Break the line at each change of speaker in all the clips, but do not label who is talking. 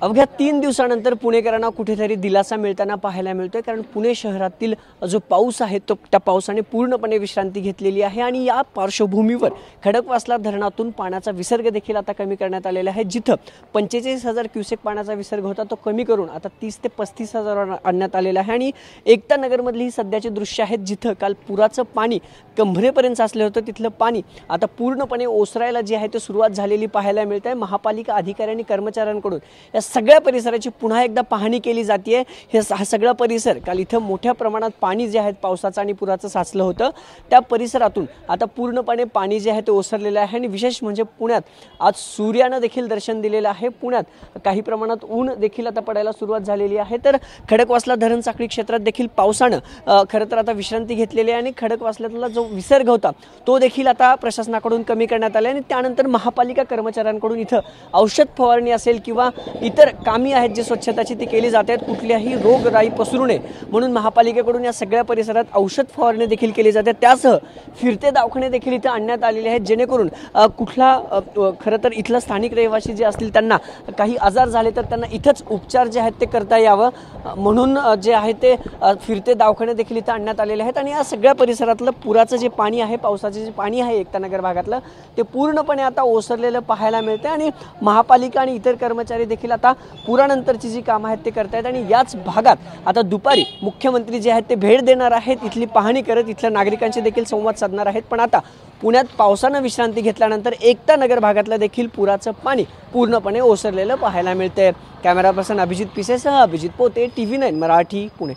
अवघ्या 3 दिवसानंतर पुणेकरांना कुठेतरी दिलासा मिळताना पाहायला मिळतोय, कारण पुणे शहरातील जो पाऊस आहे तो त्या पावसाने पूर्णपणे विश्रांती घेतलेली आहे आणि या पार्श्वभूमीवर खडकवासला धरणातून पाण्याचा विसर्ग देखील आता कमी करण्यात आलेला आहे। जिथं 45,000 क्युसेक पाण्याचा विसर्ग होता तो कमी करून आता 30 ते 35,000 आणण्यात आलेला आहे। आणि एकता नगरमधली ही सध्याची दृश्य आहेत, जिथं काल पुराचं पाणी कंभरेपर्यंत साचलं होतं, तिथलं पाणी आता पूर्णपणे ओसरायला जे आहे ते सुरुवात झालेली पाहायला मिळते आहे। महापालिका अधिकारी आणि कर्मचाऱ्यांकडून या सगळ्या परिसराची पुन्हा एकदा पाहणी केली जाते। हा सगळा परिसर काल इथं मोठ्या प्रमाणात पाणी जे आहे पावसाचं आणि पुराचं साचलं होतं, त्या परिसरातून आता पूर्णपणे पाणी जे आहे ते ओसरलेलं आहे। आणि विशेष म्हणजे पुण्यात आज सूर्यानं देखील दर्शन दिलेलं आहे। पुण्यात काही प्रमाणात ऊन देखील आता पडायला सुरुवात झालेली आहे। तर खडकवासला धरण साखळी क्षेत्रात देखील पावसानं खरं तर आता विश्रांती घेतलेली आहे आणि खडकवासल्यातला जो विसर्ग होता तो देखील आता प्रशासनाकडून कमी करण्यात आला। आणि त्यानंतर महापालिका कर्मचाऱ्यांकडून इथं औषध फवारणी असेल किंवा इतर कामी आहेत जी स्वच्छताची ती केली जाते, कुठल्याही रोगराई पसरू नये म्हणून महापालिकेकडून या सगळ्या परिसरात औषध फवारणी देखील केली जाते। त्यासह फिरते दवाखाने देखील इथं आणण्यात आलेले आहेत, जेणेकरून कुठला खरं तर इथला स्थानिक रहिवासी जे असतील त्यांना काही आजार झाले तर त्यांना इथंच उपचार जे आहेत ते करता यावं म्हणून जे आहे ते फिरते दवाखाने देखील इथं आणण्यात आलेले आहेत। आणि या सगळ्या परिसरातलं पुराचं जे पाणी आहे, पावसाचे जे पाणी आहे एकता नगर भागातलं, ते पूर्णपणे आता ओसरलेलं पाहायला मिळते। आणि महापालिका आणि इतर कर्मचारी देखील आता पुरानंतरची जी कामं आहेत ते करतायत आणि याच भागात आता दुपारी मुख्यमंत्री जे आहेत ते भेट देणार आहेत, इथली पाहणी करत इथल्या नागरिकांशी देखील संवाद साधणार आहेत। पण आता पुण्यात पावसानं विश्रांती घेतल्यानंतर एकता नगर भागातलं देखील पुराचं पाणी पूर्णपणे ओसरलेलं पाहायला मिळतंय। कॅमेरा पर्सन अभिजित पिसेसह अभिजित पोते, TV9 मराठी, पुणे।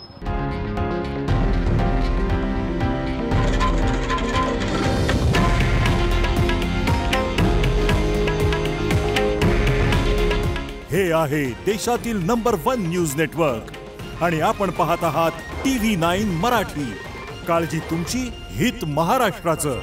हे आहे देशातील नंबर 1 न्यूज नेटवर्क आणि आपण पाहत आहात TV9 मराठी। काळजी तुमची, हित महाराष्ट्राचं।